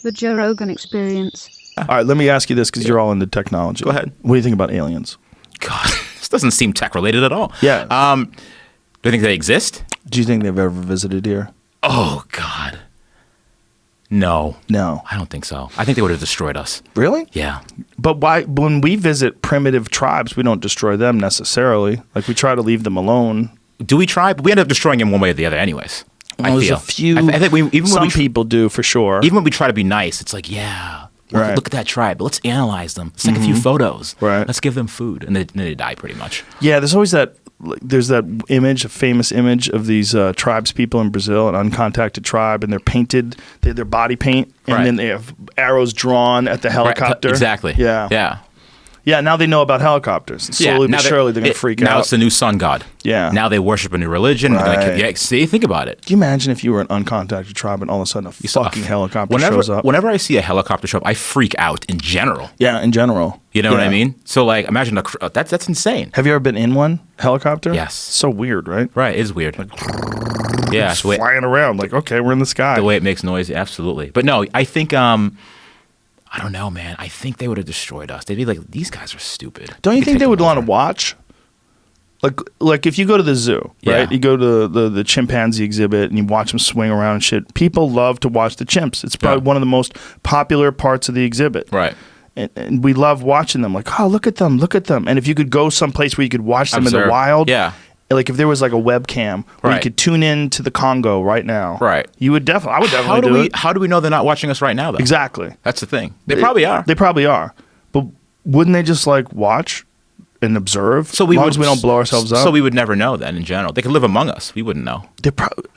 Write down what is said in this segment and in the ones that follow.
The Joe Rogan Experience. All right, let me ask you this because you're all into technology. Go ahead. What do you think about aliens? God, this doesn't seem tech related at all. Yeah. Do you think they exist? Do you think they've ever visited here? Oh, God. No. No. I don't think so. I think they would have destroyed us. Really? Yeah. But why? When we visit primitive tribes, we don't destroy them necessarily. Like we try to leave them alone. Do we try? But we end up destroying them one way or the other anyways. Well, there's a few. I think some people do for sure. Even when we try to be nice, it's like, yeah, look at that tribe. Let's analyze them. Let's take a few photos. Right. Let's give them food. And then they die pretty much. Yeah, there's always that. There's that image, a famous image of these tribes people in Brazil, an uncontacted tribe, and they're painted, they're body paint, and then they have arrows drawn at the helicopter. Right. Exactly. Yeah. Yeah. Yeah, now they know about helicopters. Slowly but surely they're going to freak out. Now it's the new sun god. Yeah. Now they worship a new religion. Right. See, think about it. Can you imagine if you were an uncontacted tribe and all of a sudden a fucking helicopter shows up? Whenever I see a helicopter show up, I freak out in general. Yeah, in general. You know what I mean? So like, imagine that's insane. Have you ever been in one helicopter? Yes. So weird, right? Right, it is weird. Yeah, just flying around like, okay, we're in the sky. The way it makes noise, absolutely. But no, I think I don't know, man. I think they would have destroyed us. They'd be like, these guys are stupid. Don't you think they would want to watch? Like if you go to the zoo, right? You go to the chimpanzee exhibit and you watch them swing around and shit. People love to watch the chimps. It's probably one of the most popular parts of the exhibit. Right. And we love watching them. Like, oh, look at them, look at them. And if you could go someplace where you could watch them in the wild, like if there was like a webcam where you could tune in to the Congo right now, right? You would definitely. I would definitely do it. How do we know they're not watching us right now, though? Exactly. That's the thing. They probably are. They probably are. But wouldn't they just like watch and observe? So as long as we don't blow ourselves up. So we would never know then. In general, they could live among us. We wouldn't know.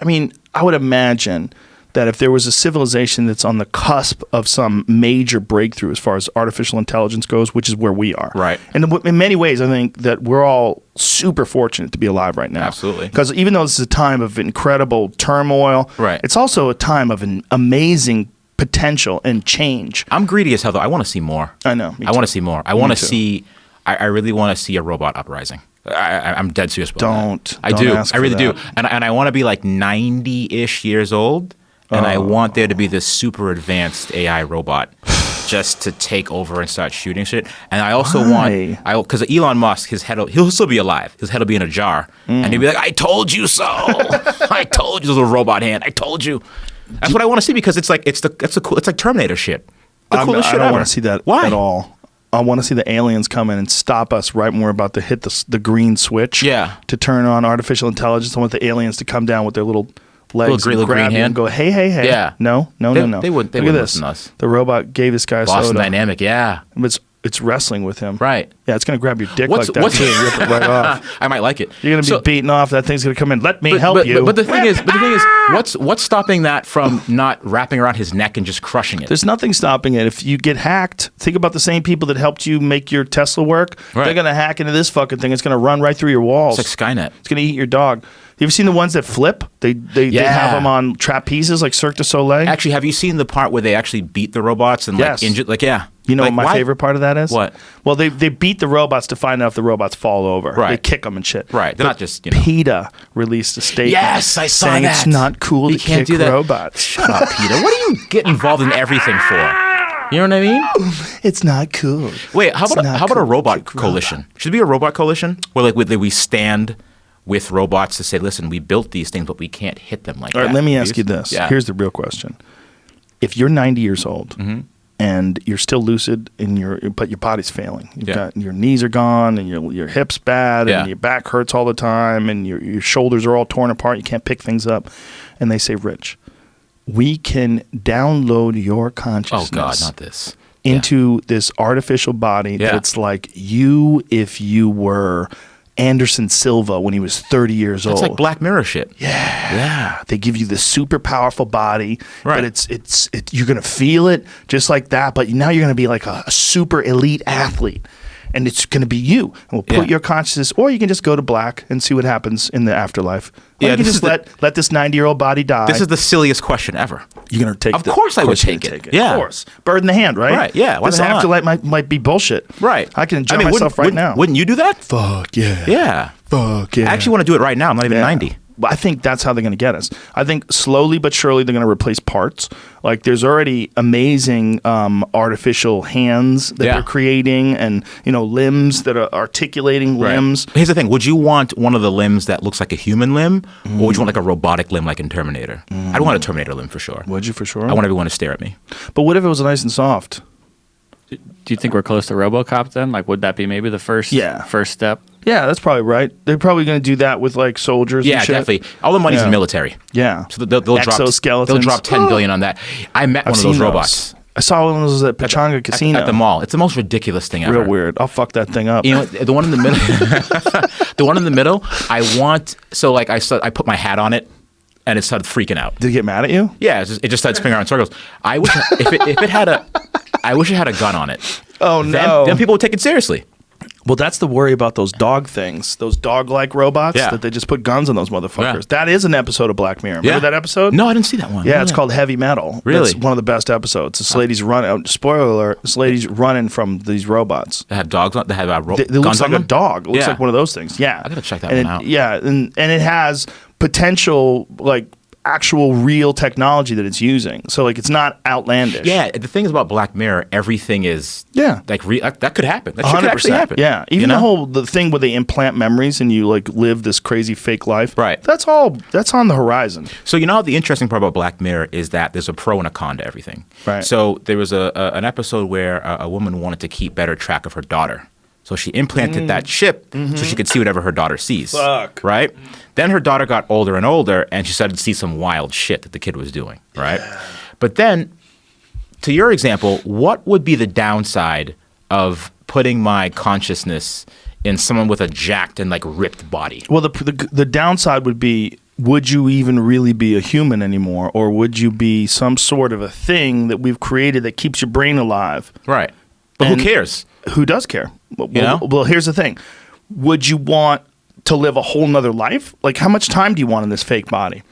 I mean, I would imagine that if there was a civilization that's on the cusp of some major breakthrough as far as artificial intelligence goes, which is where we are. Right. And in many ways, I think that we're all super fortunate to be alive right now. Absolutely. Because even though this is a time of incredible turmoil, it's also a time of an amazing potential and change. I'm greedy as hell, though. I want to see more. I know. I want to see more. I want to see. I really want to see a robot uprising. I'm dead serious about that. I do. I really do. And I want to be like 90-ish years old. And I want there to be this super advanced AI robot just to take over and start shooting shit. And I also want, because Elon Musk, he'll still be alive. His head will be in a jar. And he'll be like, I told you so. I told you, little robot hand. I told you. That's what I want to see because it's like Terminator shit. The coolest shit ever. I don't want to see that at all. I want to see the aliens come in and stop us right when we're about to hit the green switch to turn on artificial intelligence. I want the aliens to come down with their little legs little and grab green you hand. and go, hey, hey, hey. Yeah. No. They wouldn't Look at this. listen to us. The robot gave this guy Boston soda. Dynamic, yeah. It's wrestling with him. Right. Yeah, it's going to grab your dick like that too and rip it right off. I might like it. You're going to be beaten off. That thing's going to come in. Let me help you. But the thing is, what's stopping that from not wrapping around his neck and just crushing it? There's nothing stopping it. If you get hacked, think about the same people that helped you make your Tesla work. Right. They're going to hack into this fucking thing. It's going to run right through your walls. It's like Skynet. It's going to eat your dog. You ever seen the ones that flip? They have them on trapezes like Cirque du Soleil. Actually, have you seen the part where they actually beat the robots and like injure? Like, yeah. You know like, what my favorite part of that is? What? Well, they beat the robots to find out if the robots fall over. Right. They kick them and shit. Right. They're not just, PETA released a statement. Yes, I saw saying that. It's not cool to kick robots. Shut up, PETA. What do you get involved in everything for? You know what I mean? It's not cool. Wait, how about a robot coalition? Should it be a robot coalition where we stand with robots to say, listen, we built these things, but we can't hit them like that. All right, let me ask you this. Yeah. Here's the real question. If you're 90 years old and you're still lucid but your body's failing, your knees are gone and your hips bad and your back hurts all the time and your shoulders are all torn apart, you can't pick things up, and they say, Rich, we can download your consciousness. Oh God, not this. Into this artificial body that's like you if you were Anderson Silva when he was 30 years old. It's like Black Mirror shit. Yeah. They give you this super powerful body, but it's you're going to feel it just like that, but now you're going to be like a super elite athlete. And it's going to be you. And we'll put your consciousness, or you can just go to black and see what happens in the afterlife. Or you can just let this 90-year-old body die. This is the silliest question ever. You're going to take it? Of course I would take it. Yeah. Of course. Bird in the hand, right? Right, yeah. This afterlife might be bullshit. Right. I can enjoy myself right now. Wouldn't you do that? Fuck yeah. Yeah. Fuck yeah. I actually want to do it right now. I'm not even 90. I think that's how they're going to get us. I think slowly but surely they're going to replace parts. Like there's already amazing artificial hands that they're creating, and limbs that are articulating limbs. Here's the thing: would you want one of the limbs that looks like a human limb, or would you want like a robotic limb like in Terminator? I'd want a Terminator limb for sure. Would you for sure? I want everyone to stare at me. But what if it was nice and soft? Do you think we're close to RoboCop then? Like, would that be maybe the first step? Yeah, that's probably right. They're probably going to do that with like soldiers. Yeah, and shit. definitely. All the money's in military. Yeah, so they'll drop $10 billion on that. I met one of those robots. I saw one of those at Pechanga Casino at the mall. It's the most ridiculous thing ever. Real weird. I'll fuck that thing up. The one in the middle. The one in the middle. I put my hat on it. And it started freaking out. Did it get mad at you? Yeah, it just started spinning around in circles. I wish if it had a gun on it. Oh no! Then people would take it seriously. Well, that's the worry about those dog things, those dog-like robots that they just put guns on those motherfuckers. Yeah. That is an episode of Black Mirror. Remember that episode? No, I didn't see that one. Yeah, it's called Heavy Metal. Really? It's one of the best episodes. This lady's running. Spoiler alert: this lady's running from these robots. They have dogs on. They have guns it looks like on them? A dog. It looks like one of those things. Yeah, I gotta check that one out. Yeah, and it has potential like actual real technology that it's using. So like it's not outlandish. Yeah, the thing is about Black Mirror, everything is like that could happen. That could actually happen. Yeah, even the thing where they implant memories and you like live this crazy fake life. Right. That's on the horizon. So the interesting part about Black Mirror is that there's a pro and a con to everything. Right. So there was an episode where a woman wanted to keep better track of her daughter. So she implanted that chip so she could see whatever her daughter sees. Fuck. Right? Then her daughter got older and older, and she started to see some wild shit that the kid was doing. Right? Yeah. But then, to your example, what would be the downside of putting my consciousness in someone with a jacked and like ripped body? Well, the downside would be, would you even really be a human anymore? Or would you be some sort of a thing that we've created that keeps your brain alive? Right. But who cares? Who does care? Well, here's the thing. Would you want to live a whole nother life? Like, how much time do you want in this fake body?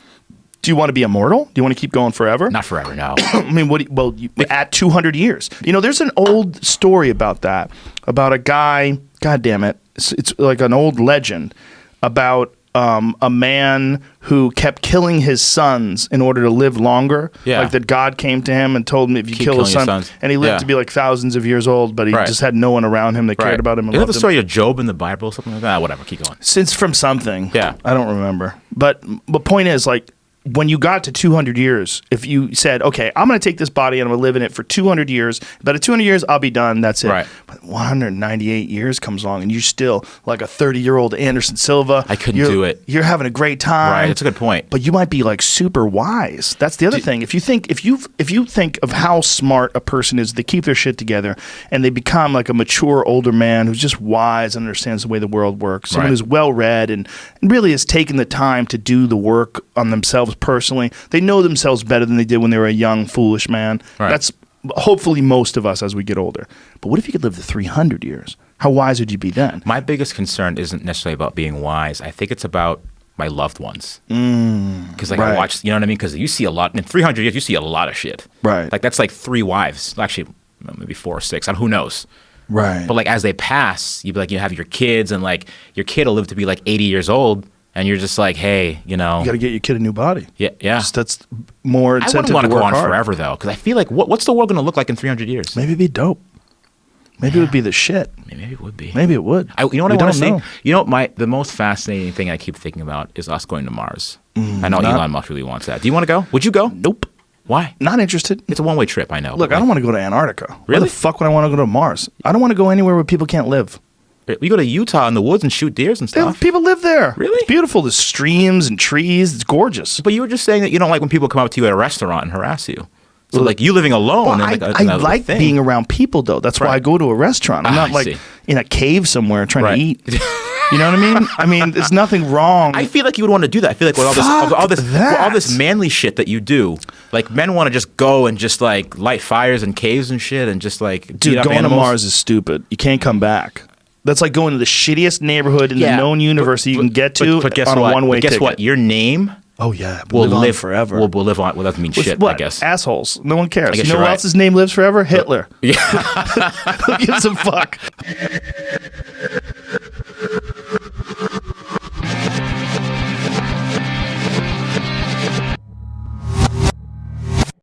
Do you want to be immortal? Do you want to keep going forever? Not forever, no. I mean, at 200 years. There's an old story about that, about a guy, God damn it, it's like an old legend about a man who kept killing his sons in order to live longer. Yeah. Like that God came to him and told him, if you kill his son, and he lived to be like thousands of years old, but he just had no one around him that cared about him. Is that the story of Job in the Bible or something like that? Whatever, keep going. Since from something. Yeah. I don't remember. But the point is, like, when you got to 200 years, if you said, okay, I'm going to take this body and I'm going to live in it for 200 years, but at 200 years, I'll be done. That's it. Right. But 198 years comes along and you're still like a 30-year-old Anderson Silva. I couldn't do it. You're having a great time. Right. That's a good point. But you might be like super wise. That's the other thing. If you think of how smart a person is, they keep their shit together and they become like a mature older man who's just wise and understands the way the world works. Someone who's well-read and really has taken the time to do the work on themselves personally. They know themselves better than they did when they were a young, foolish man. Right. That's hopefully most of us as we get older. But what if you could live to 300 years? How wise would you be then? My biggest concern isn't necessarily about being wise. I think it's about my loved ones. Because I watch, you know what I mean? Because you see a lot. In 300 years, you see a lot of shit. Right. Like that's like 3 wives. Actually, maybe 4 or 6. Who knows? Right. But like as they pass, you have your kids and like your kid will live to be like 80 years old. And you're just like, hey, you got to get your kid a new body. Yeah. That's more incentive to work hard. I wouldn't want to go on forever, though, because I feel like what's the world going to look like in 300 years? Maybe it'd be dope. Maybe it would be the shit. Maybe it would be. Maybe it would. You know what I want to say? You know, the most fascinating thing I keep thinking about is us going to Mars. I know Elon Musk really wants that. Do you want to go? Would you go? Nope. Why? Not interested. It's a one-way trip, I know. Look, I don't want to go to Antarctica. Really? Why the fuck would I want to go to Mars? I don't want to go anywhere where people can't live. You go to Utah in the woods and shoot deers and stuff. People live there. Really? It's beautiful. There's streams and trees. It's gorgeous. But you were just saying that you don't like when people come up to you at a restaurant and harass you. So like you living alone. Well, I like being around people, though. That's why I go to a restaurant. I'm not like in a cave somewhere trying to eat. You know what I mean? I mean, there's nothing wrong. I feel like you would want to do that. I feel like with all this manly shit that you do, like men want to just go and just like light fires in caves and shit and just like dude, going to Mars is stupid. You can't come back. That's like going to the shittiest neighborhood in the known universe you can get to on a one-way ticket. Guess what? Your name will live forever. Will live on. Well, that doesn't mean shit, what? I guess. Assholes. No one cares. You know who else's name lives forever? Hitler. Yeah. Who gives a fuck?